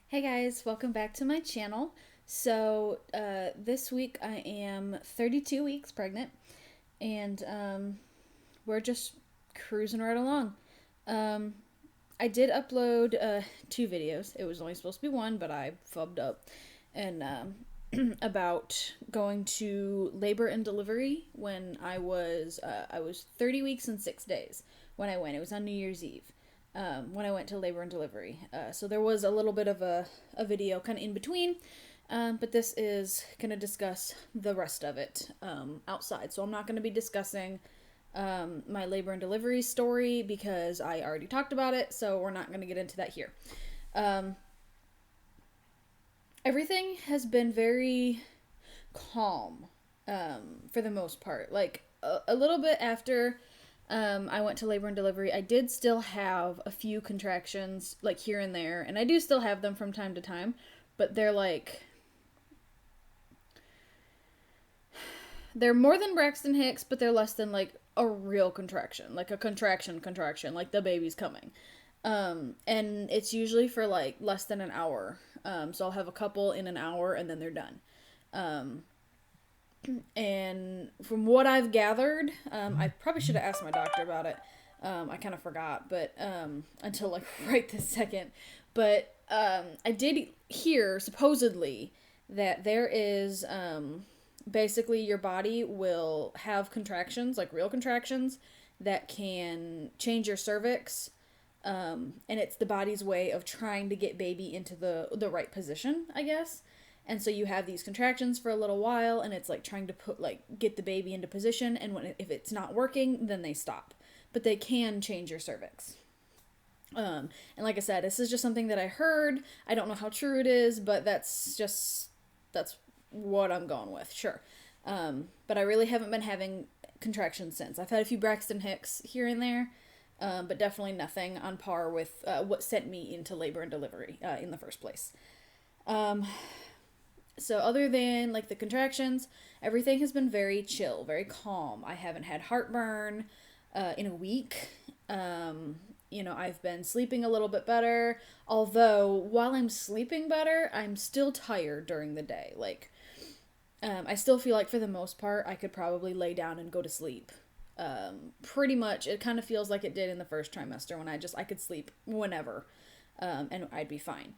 Hey guys, welcome back to my channel. This week I am 32 weeks pregnant, and we're just cruising right along. Um, I did upload two videos. It was only supposed to be one, but I fubbed up. And about going to labor and delivery when I was 30 weeks and 6 days when I went. It was on New Year's Eve when I went to labor and delivery. So there was a little bit of a video kind of in between, but this is going to discuss the rest of it outside. So I'm not going to be discussing my labor and delivery story because I already talked about it, so we're not going to get into that here. Um, Everything has been very calm for the most part. Like a little bit after I went to labor and delivery, I did still have a few contractions, like here and there, and I do still have them from time to time, but they're more than Braxton Hicks, but they're less than like a real contraction, like a contraction, like the baby's coming. And it's usually for like less than an hour. So I'll have a couple in an hour and then they're done. Um, and from what I've gathered, I probably should have asked my doctor about it. I kind of forgot, but until like right this second. But I did hear supposedly that there is basically your body will have contractions, like real contractions, that can change your cervix. And it's the body's way of trying to get baby into the right position, I guess. And so you have these contractions for a little while, and it's like trying to get the baby into position. And if it's not working, then they stop. But they can change your cervix. And like I said, this is just something that I heard. I don't know how true it is, but that's what I'm going with. Sure. But I really haven't been having contractions since. I've had a few Braxton Hicks here and there, but definitely nothing on par with what sent me into labor and delivery in the first place. Um, so other than like the contractions, everything has been very chill, very calm. I haven't had heartburn in a week. I've been sleeping a little bit better. Although while I'm sleeping better, I'm still tired during the day. I still feel like for the most part, I could probably lay down and go to sleep. Pretty much, it kind of feels like it did in the first trimester when I could sleep whenever, and I'd be fine.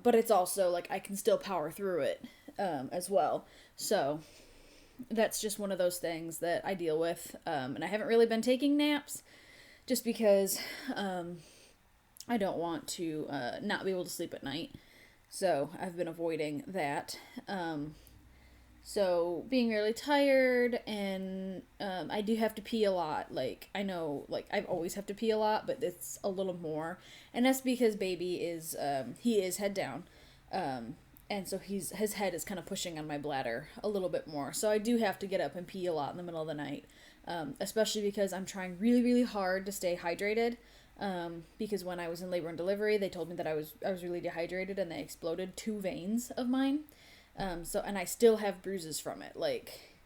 But it's also like I can still power through it as well. So that's just one of those things that I deal with. And I haven't really been taking naps just because I don't want to not be able to sleep at night. So I've been avoiding that. So being really tired, and I do have to pee a lot. Like I know, like I always have to pee a lot, but it's a little more, and that's because baby is he is head down, and so his head is kind of pushing on my bladder a little bit more. So I do have to get up and pee a lot in the middle of the night, especially because I'm trying really really hard to stay hydrated. Because when I was in labor and delivery, they told me that I was really dehydrated, and they exploded two veins of mine. And I still have bruises from it. Like,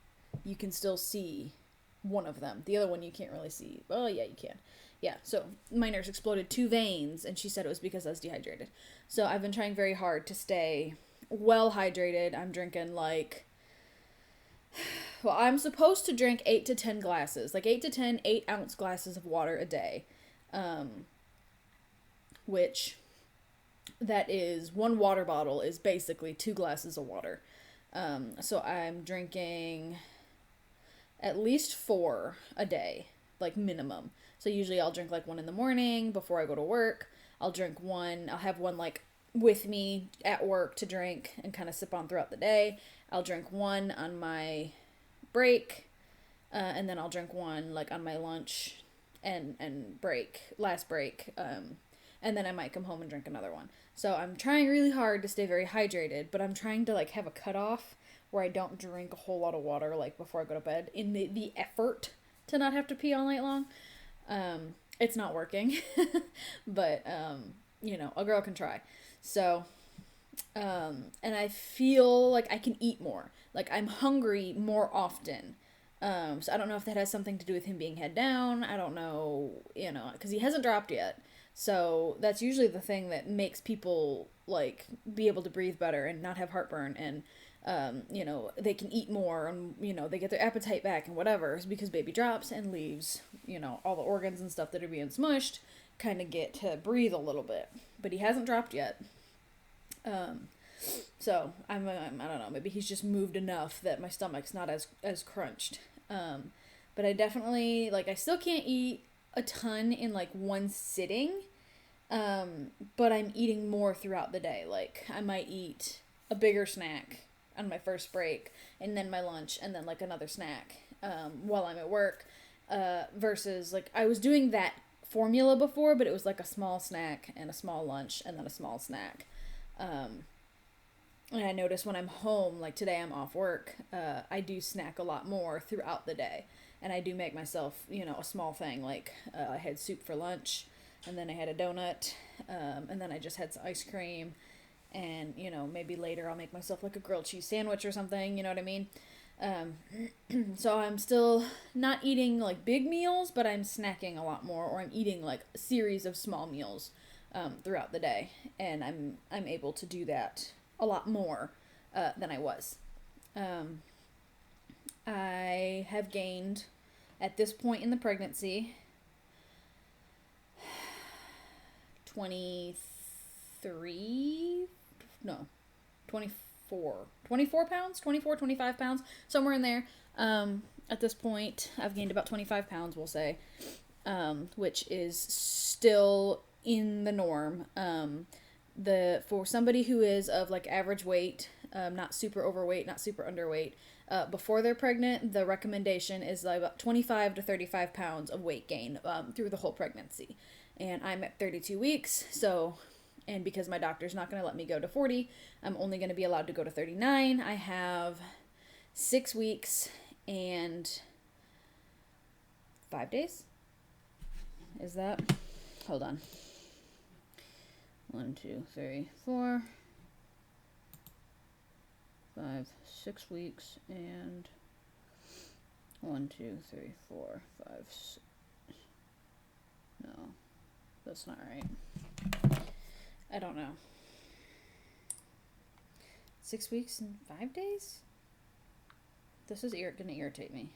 you can still see one of them. The other one you can't really see. Oh, yeah, you can. Yeah, so my nurse exploded two veins, and she said it was because I was dehydrated. So I've been trying very hard to stay well hydrated. I'm drinking, well, I'm supposed to drink 8 to 10 glasses, like 8 to 10 8-ounce glasses of water a day, which that is one water bottle is basically 2 glasses of water. So I'm drinking at least 4 a day, like minimum. So usually I'll drink like one in the morning before I go to work. I'll have one like with me at work to drink and kind of sip on throughout the day. I'll drink one on my break, and then I'll drink one like on my lunch and last break. And then I might come home and drink another one. So I'm trying really hard to stay very hydrated, but I'm trying to like have a cutoff where I don't drink a whole lot of water like before I go to bed in the effort to not have to pee all night long. It's not working, but a girl can try. So, and I feel like I can eat more. Like I'm hungry more often. So I don't know if that has something to do with him being head down. I don't know, because he hasn't dropped yet. So that's usually the thing that makes people like be able to breathe better and not have heartburn, and they can eat more, and they get their appetite back and whatever, is because baby drops and leaves, all the organs and stuff that are being smushed kind of get to breathe a little bit. But he hasn't dropped yet. So I don't know, maybe he's just moved enough that my stomach's not as crunched. But I definitely, I still can't eat a ton in one sitting. But I'm eating more throughout the day. I might eat a bigger snack on my first break, and then my lunch, and then another snack while I'm at work, versus I was doing that formula before, but it was a small snack and a small lunch and then a small snack. And I notice when I'm home, today I'm off work, I do snack a lot more throughout the day, and I do make myself a small thing. I had soup for lunch, and then I had a donut, and then I just had some ice cream. And, maybe later I'll make myself a grilled cheese sandwich or something, you know what I mean? So I'm still not eating, big meals, but I'm snacking a lot more, or I'm eating, a series of small meals, throughout the day. And I'm able to do that a lot more, than I was. I have gained, at this point in the pregnancy, 24 pounds, 25 pounds, somewhere in there. At this point, I've gained about 25 pounds, we'll say, which is still in the norm. For somebody who is of average weight, not super overweight, not super underweight, before they're pregnant, the recommendation is about 25 to 35 pounds of weight gain, through the whole pregnancy. And I'm at 32 weeks, and because my doctor's not going to let me go to 40, I'm only going to be allowed to go to 39. I have 6 weeks and 5 days. Is that? Hold on. 1, 2, 3, 4, 5, 6 weeks and 1, 2, 3, 4, 5, 6. No, that's not right. I don't know. 6 weeks and 5 days? This is gonna irritate me.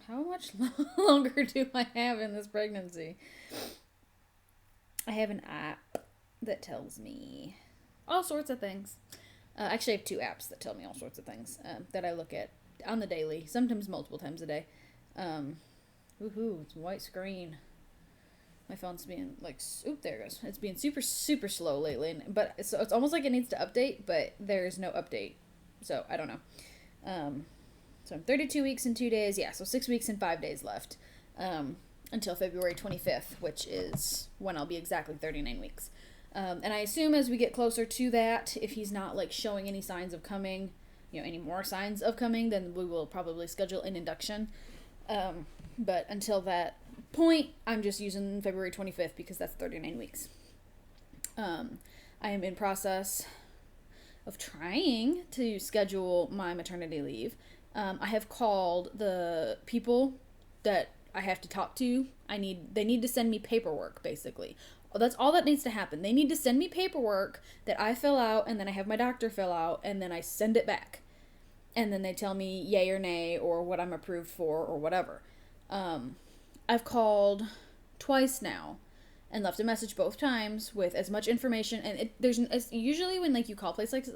How much longer do I have in this pregnancy? I have an app that tells me all sorts of things. Actually, I have 2 apps that tell me all sorts of things, that I look at on the daily, sometimes multiple times a day. Woohoo, it's a white screen. My phone's being there it goes. It's being super, super slow lately, but it's almost like it needs to update, but there's no update. So I don't know. So I'm 32 weeks and 2 days. Yeah, so 6 weeks and 5 days left, until February 25th, which is when I'll be exactly 39 weeks. And I assume as we get closer to that, if he's not showing any signs of coming, any more signs of coming, then we will probably schedule an induction. But until that point, I'm just using February 25th because that's 39 weeks. I am in process of trying to schedule my maternity leave. I have called the people that I have to talk to. They need to send me paperwork, basically. That's all that needs to happen. They need to send me paperwork that I fill out, and then I have my doctor fill out, and then I send it back. And then they tell me yay or nay, or what I'm approved for, or whatever. I've called twice now and left a message both times with as much information. And usually when you call places let's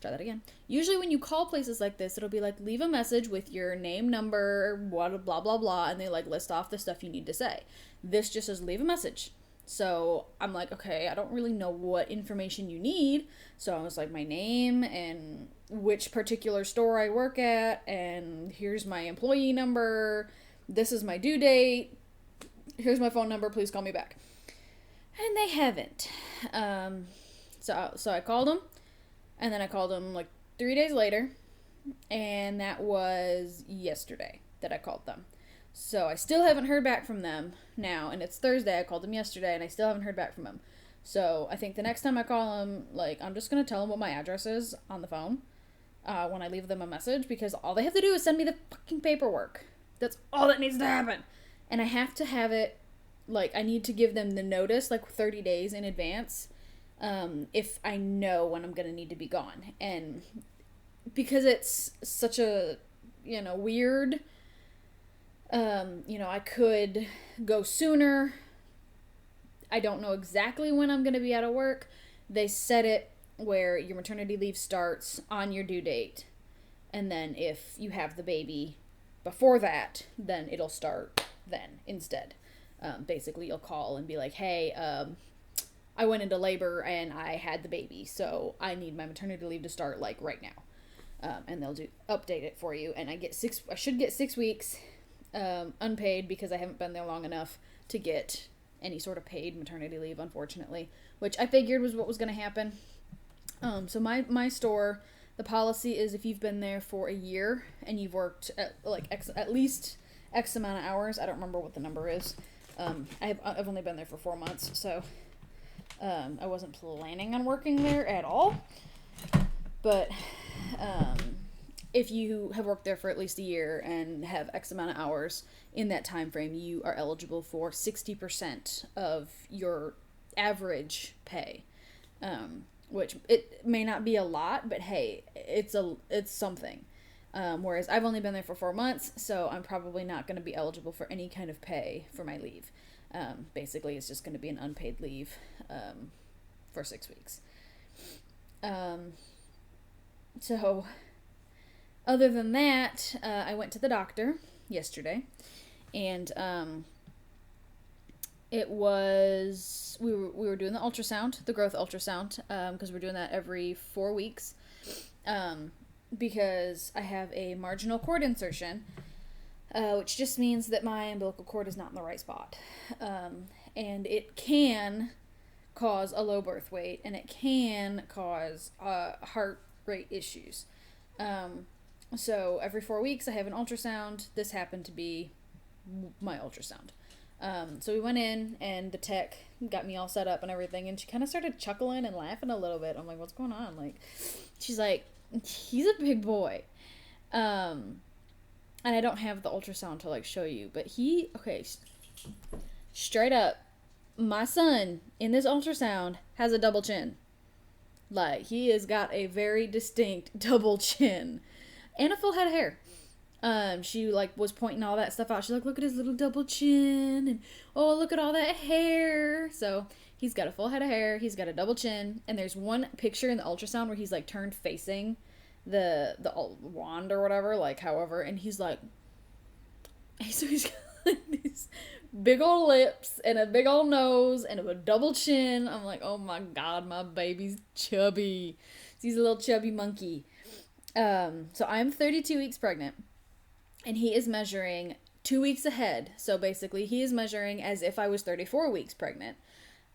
try that again. Usually when you call places like this, it'll be leave a message with your name, number, blah, blah, blah, blah. And they list off the stuff you need to say. This just says leave a message. So I'm okay, I don't really know what information you need. So I was my name and which particular store I work at, and here's my employee number, this is my due date, here's my phone number, please call me back. And they haven't. So I called them, and then I called them 3 days later, and that was yesterday that I called them. So I still haven't heard back from them now, and it's Thursday. I called them yesterday, and I still haven't heard back from them. So I think the next time I call them, I'm just going to tell them what my address is on the phone when I leave them a message, because all they have to do is send me the fucking paperwork. That's all that needs to happen. And I have to have it, I need to give them the notice, 30 days in advance, if I know when I'm going to need to be gone. And because it's such a, weird, I could go sooner. I don't know exactly when I'm going to be out of work. They set it where your maternity leave starts on your due date. And then if you have the baby before that, then it'll start then instead. Basically, you'll call and be like, hey, I went into labor and I had the baby, so I need my maternity leave to start like right now. And they'll update it for you. And I should get 6 weeks unpaid because I haven't been there long enough to get any sort of paid maternity leave, unfortunately, which I figured was what was going to happen. So my store, the policy is if you've been there for a year and you've worked at least X amount of hours. I don't remember what the number is. I've only been there for 4 months, so I wasn't planning on working there at all. But if you have worked there for at least a year and have X amount of hours in that time frame, you are eligible for 60% of your average pay. Which it may not be a lot, but hey, it's something. Whereas I've only been there for 4 months, so I'm probably not going to be eligible for any kind of pay for my leave. Basically, it's just going to be an unpaid leave for 6 weeks. So, other than that, I went to the doctor yesterday, and it was we were doing the ultrasound, the growth ultrasound, because we're doing that every 4 weeks, because I have a marginal cord insertion, which just means that my umbilical cord is not in the right spot, and it can cause a low birth weight, and it can cause heart rate issues. So every 4 weeks I have an ultrasound. This happened to be my ultrasound. So we went in, and the tech got me all set up and everything, and she kind of started chuckling and laughing a little bit. I'm like, what's going on? Like, she's like, he's a big boy. And I don't have the ultrasound to, like, show you, but straight up, my son in this ultrasound has a double chin. Like, he has got a very distinct double chin and a full head of hair. She was pointing all that stuff out. She's like, look at his little double chin, and oh, look at all that hair. So he's got a full head of hair, he's got a double chin, and there's one picture in the ultrasound where he's like turned facing the wand or whatever, like however, and he's like, so he's got like these big old lips and a big old nose and a double chin. I'm like, oh my god, my baby's chubby. He's a little chubby monkey. So I'm 32 weeks pregnant. And he is measuring 2 weeks ahead. So basically, he is measuring as if I was 34 weeks pregnant.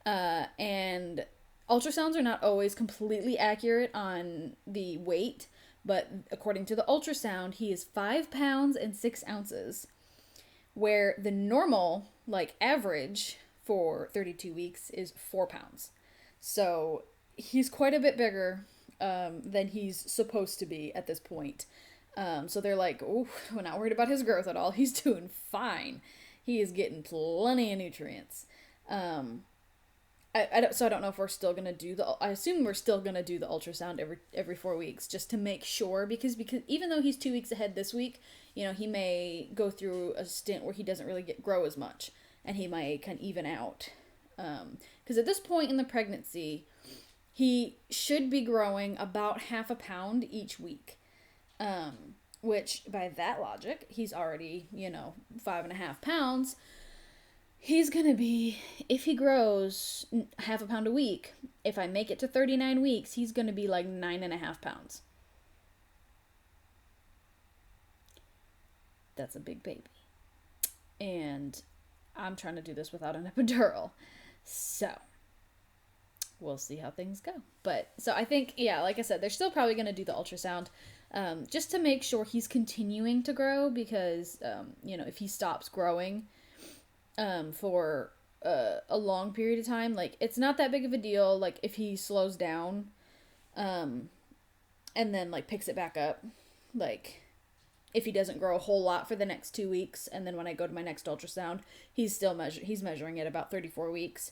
And ultrasounds are not always completely accurate on the weight. But according to the ultrasound, he is 5 pounds and 6 ounces. Where the normal, average for 32 weeks is 4 pounds. So he's quite a bit bigger than he's supposed to be at this point. So they're like, oh, we're not worried about his growth at all. He's doing fine. He is getting plenty of nutrients. I don't know if we're still going to do I assume we're still going to do the ultrasound every 4 weeks just to make sure, because even though he's 2 weeks ahead this week, he may go through a stint where he doesn't really grow as much, and he might kind of even out. Because at this point in the pregnancy, he should be growing about half a pound each week. Which by that logic, he's already, 5.5 pounds. He's gonna be, if he grows half a pound a week, if I make it to 39 weeks, he's gonna be like 9.5 pounds. That's a big baby. And I'm trying to do this without an epidural. So we'll see how things go. But so I think, like I said, they're still probably going to do the ultrasound just to make sure he's continuing to grow, because, if he stops growing for a long period of time, it's not that big of a deal. If he slows down and then, picks it back up, if he doesn't grow a whole lot for the next 2 weeks, and then when I go to my next ultrasound, he's measuring at about 34 weeks.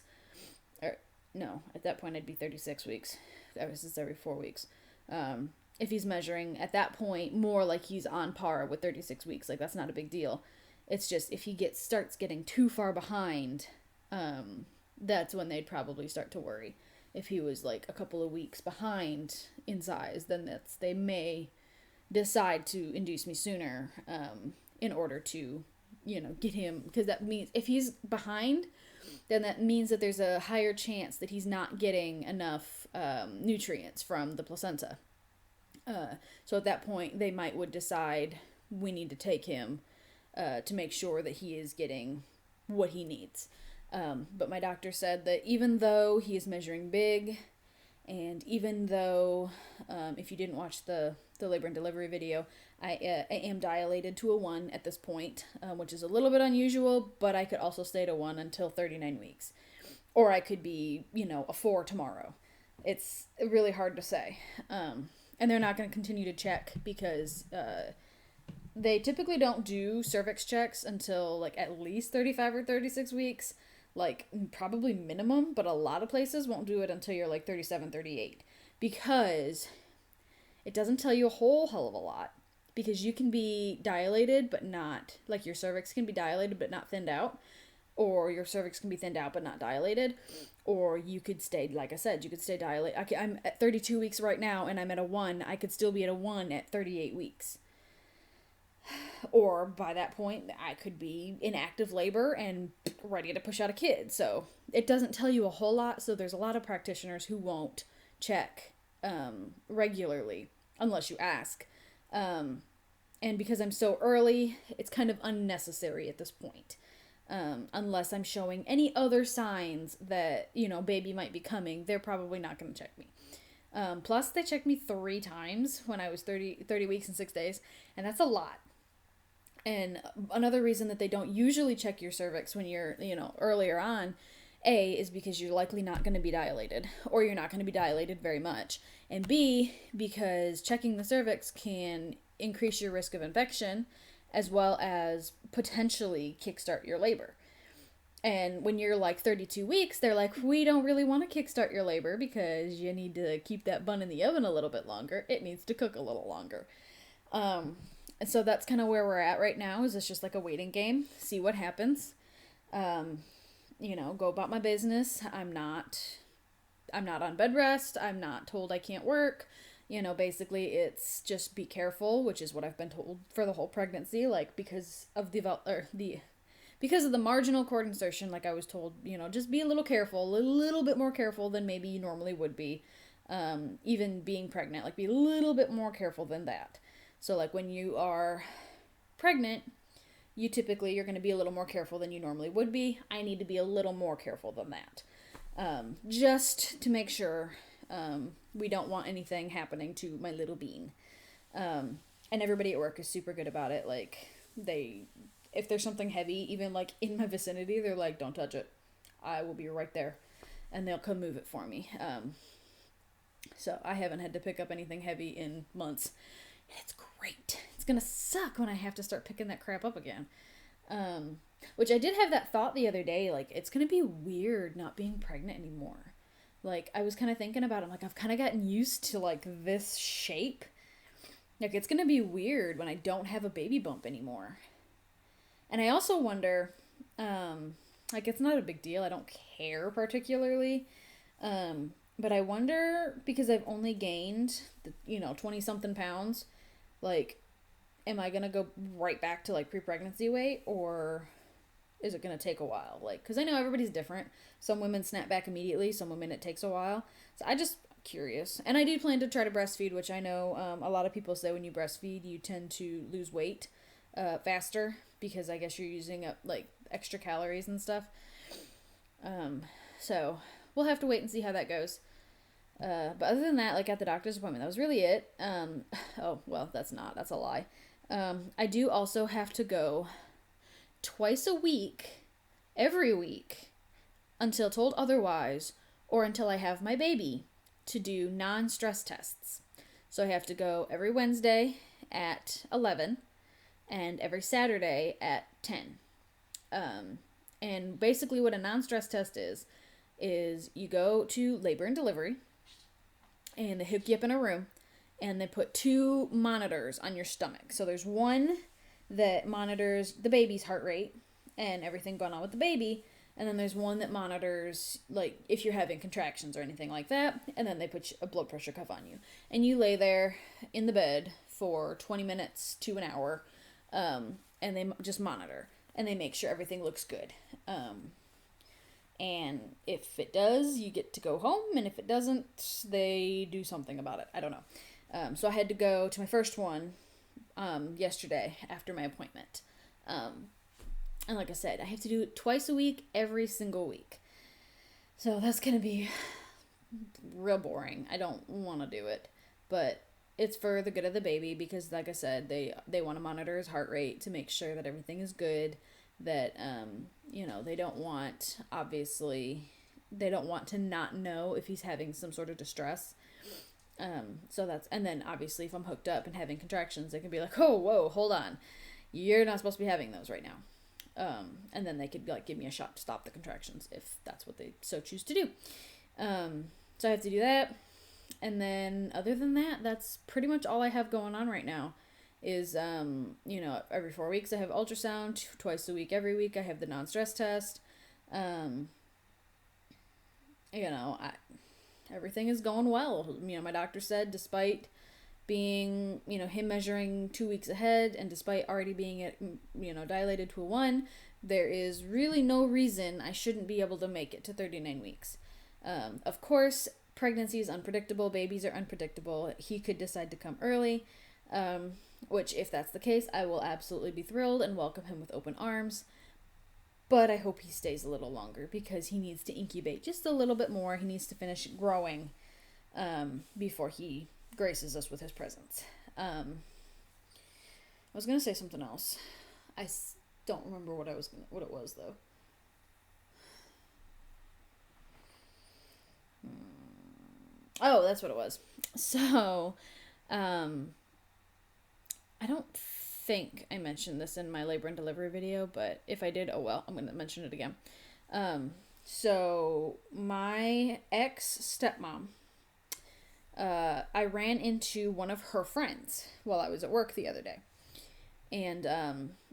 no, at that point I'd be 36 weeks. It's every 4 weeks. If he's measuring at that point more like he's on par with 36 weeks, like that's not a big deal. It's just if he starts getting too far behind, that's when they'd probably start to worry. If he was like a couple of weeks behind in size, then they may decide to induce me sooner, in order to, get him, because that means if he's behind, then that means that there's a higher chance that he's not getting enough nutrients from the placenta. So at that point, they would decide we need to take him to make sure that he is getting what he needs. But my doctor said that even though he is measuring big, and even though, if you didn't watch the labor and delivery video, I am dilated to a 1 at this point, which is a little bit unusual, but I could also stay at a 1 until 39 weeks. Or I could be, a 4 tomorrow. It's really hard to say. And they're not going to continue to check because they typically don't do cervix checks until like at least 35 or 36 weeks. Like probably minimum, but a lot of places won't do it until you're like 37, 38 because it doesn't tell you a whole hell of a lot, because you can be dilated but not, like your cervix can be dilated but not thinned out, or your cervix can be thinned out but not dilated, or you could stay, like I said, you could stay dilated. I'm at 32 weeks right now and I'm at a 1. I could still be at a 1 at 38 weeks. Or by that point, I could be in active labor and ready to push out a kid. So it doesn't tell you a whole lot. So there's a lot of practitioners who won't check regularly unless you ask. And because I'm so early, it's kind of unnecessary at this point. Unless I'm showing any other signs that, baby might be coming, they're probably not going to check me. Plus, they checked me 3 times when I was 30 weeks and 6 days, and that's a lot. And another reason that they don't usually check your cervix when you're, earlier on, A, is because you're likely not going to be dilated, or you're not going to be dilated very much. And B, because checking the cervix can increase your risk of infection, as well as potentially kickstart your labor. And when you're like 32 weeks, they're like, we don't really want to kickstart your labor because you need to keep that bun in the oven a little bit longer. It needs to cook a little longer. And so that's kind of where we're at right now. Is it's just like a waiting game, see what happens. Go about my business. I'm not on bed rest. I'm not told I can't work. Basically it's just be careful, which is what I've been told for the whole pregnancy, like because of the marginal cord insertion, like I was told, just be a little careful, a little bit more careful than maybe you normally would be. Even being pregnant, like be a little bit more careful than that. So like when you are pregnant, you're going to be a little more careful than you normally would be. I need to be a little more careful than that. Just to make sure we don't want anything happening to my little bean. And everybody at work is super good about it. Like if there's something heavy, even like in my vicinity, they're like, don't touch it. I will be right there. And they'll come move it for me. So I haven't had to pick up anything heavy in months. It's great. It's gonna suck when I have to start picking that crap up again. Which I did have that thought the other day, like, it's gonna be weird not being pregnant anymore. Like, I was kind of thinking about it, I'm like, I've kind of gotten used to, like, this shape. Like, it's gonna be weird when I don't have a baby bump anymore. And I also wonder, like, it's not a big deal, I don't care particularly, but I wonder, because I've only gained, 20-something pounds, like, am I going to go right back to, like, pre-pregnancy weight, or is it going to take a while? Like, because I know everybody's different. Some women snap back immediately. Some women it takes a while. So I just curious. And I do plan to try to breastfeed, which I know a lot of people say when you breastfeed, you tend to lose weight faster, because I guess you're using up, like, extra calories and stuff. So we'll have to wait and see how that goes. But other than that, like at the doctor's appointment, that was really it. Oh, well, that's a lie. I do also have to go twice a week, every week, until told otherwise, or until I have my baby, to do non-stress tests. So I have to go every Wednesday at 11 and every Saturday at 10. And basically what a non-stress test is is you go to labor and delivery, and they hook you up in a room, and they put 2 monitors on your stomach. So there's one that monitors the baby's heart rate and everything going on with the baby, and then there's one that monitors, like, if you're having contractions or anything like that, and then they put a blood pressure cuff on you. And you lay there in the bed for 20 minutes to an hour, and they just monitor, and they make sure everything looks good. And if it does, you get to go home, and if it doesn't, they do something about it. I don't know. So I had to go to my first one yesterday after my appointment. And like I said, I have to do it twice a week, every single week. So that's going to be real boring. I don't want to do it. But it's for the good of the baby because, like I said, they want to monitor his heart rate to make sure that everything is good. That, they don't want, obviously, they don't want to not know if he's having some sort of distress. And then obviously if I'm hooked up and having contractions, they can be like, oh, whoa, hold on. You're not supposed to be having those right now. And then they could give me a shot to stop the contractions if that's what they so choose to do. So I have to do that. And then other than that, that's pretty much all I have going on right now is, every 4 weeks I have ultrasound, twice a week, every week I have the non-stress test. Everything is going well. My doctor said despite being, him measuring 2 weeks ahead and despite already being at, dilated to a 1, there is really no reason I shouldn't be able to make it to 39 weeks. Of course, pregnancy is unpredictable. Babies are unpredictable. He could decide to come early, which if that's the case, I will absolutely be thrilled and welcome him with open arms. But I hope he stays a little longer because he needs to incubate just a little bit more. He needs to finish growing before he graces us with his presence. I was going to say something else. I don't remember what it was though. Oh, that's what it was. So, I don't think I mentioned this in my labor and delivery video, but if I did, oh well, I'm going to mention it again. So my ex-stepmom, I ran into one of her friends while I was at work the other day. And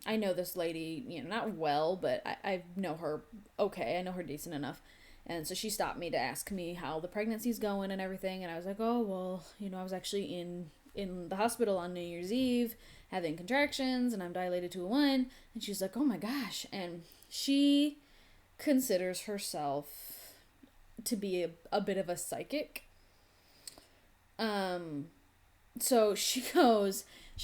I know this lady, not well, but I know her okay. I know her decent enough. And so she stopped me to ask me how the pregnancy's going and everything. And I was like, oh, well, I was actually in the hospital on New Year's Eve having contractions and I'm dilated to a 1. And she's like, oh my gosh. And she considers herself to be a bit of a psychic. So she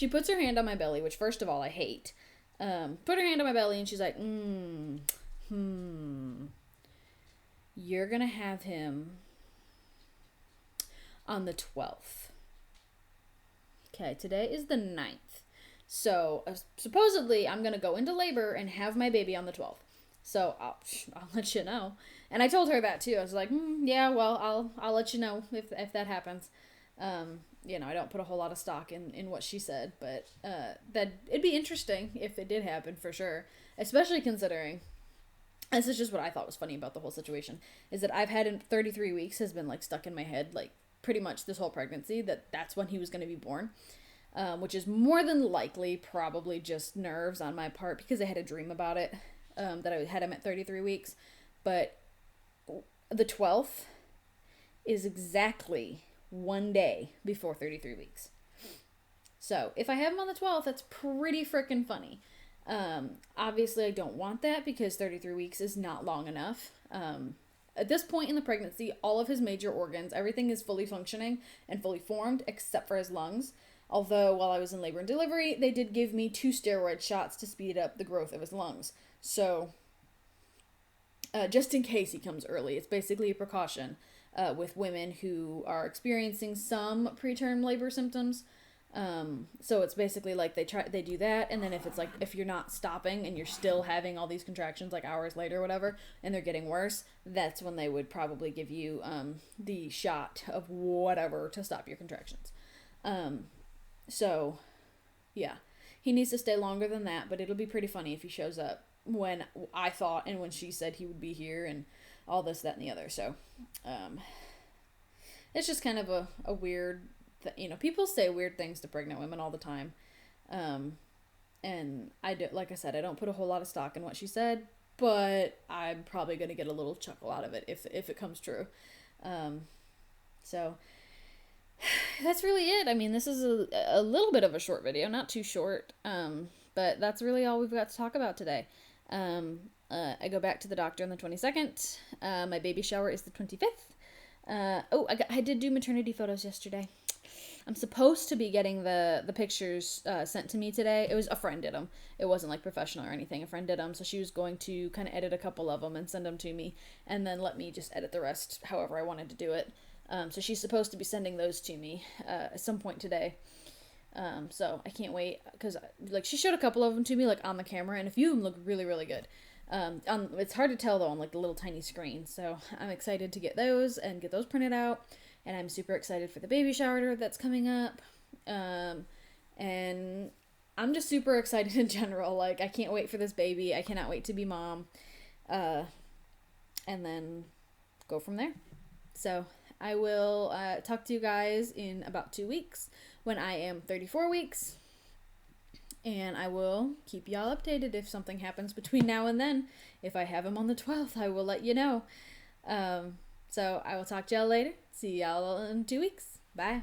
puts her hand on my belly, which first of all, I hate. Put her hand on my belly and she's like, you're going to have him on the 12th. Okay, today is the 9th. So, supposedly, I'm going to go into labor and have my baby on the 12th. So, I'll let you know. And I told her that, too. I was like, yeah, well, I'll let you know if that happens. I don't put a whole lot of stock in what she said, but that it'd be interesting if it did happen, for sure. Especially considering... This is just what I thought was funny about the whole situation, is that I've had in 33 weeks has been, stuck in my head, pretty much this whole pregnancy, that's when he was going to be born, which is more than likely probably just nerves on my part, because I had a dream about it, that I had him at 33 weeks, but the 12th is exactly 1 day before 33 weeks. So, if I have him on the 12th, that's pretty freaking funny. Obviously I don't want that because 33 weeks is not long enough. At this point in the pregnancy, all of his major organs, everything is fully functioning and fully formed except for his lungs. Although while I was in labor and delivery, they did give me 2 steroid shots to speed up the growth of his lungs. So, just in case he comes early, it's basically a precaution, with women who are experiencing some preterm labor symptoms. So it's basically they do that, and then if you're not stopping and you're still having all these contractions hours later or whatever, and they're getting worse, that's when they would probably give you the shot of whatever to stop your contractions. So yeah, he needs to stay longer than that, but it'll be pretty funny if he shows up when I thought and when she said he would be here, and all this, that, and the other. So, it's just kind of a weird, people say weird things to pregnant women all the time. And like I said, I don't put a whole lot of stock in what she said, but I'm probably going to get a little chuckle out of it if it comes true. So that's really it. I mean, this is a little bit of a short video, not too short. But that's really all we've got to talk about today. I go back to the doctor on the 22nd. My baby shower is the 25th. I did do maternity photos yesterday. I'm supposed to be getting the pictures sent to me today. It was a friend did them. It wasn't like professional or anything. A friend did them, so she was going to kind of edit a couple of them and send them to me, and then let me just edit the rest however I wanted to do it. So she's supposed to be sending those to me at some point today. So I can't wait, because like she showed a couple of them to me like on the camera, and a few of them look really, really good. It's hard to tell though on like the little tiny screen. So I'm excited to get those and get those printed out. And I'm super excited for the baby shower that's coming up. And I'm just super excited in general. Like, I can't wait for this baby. I cannot wait to be mom. And then go from there. So I will talk to you guys in about 2 weeks when I am 34 weeks. And I will keep y'all updated if something happens between now and then. If I have him on the 12th, I will let you know. So I will talk to y'all later. See y'all in 2 weeks. Bye.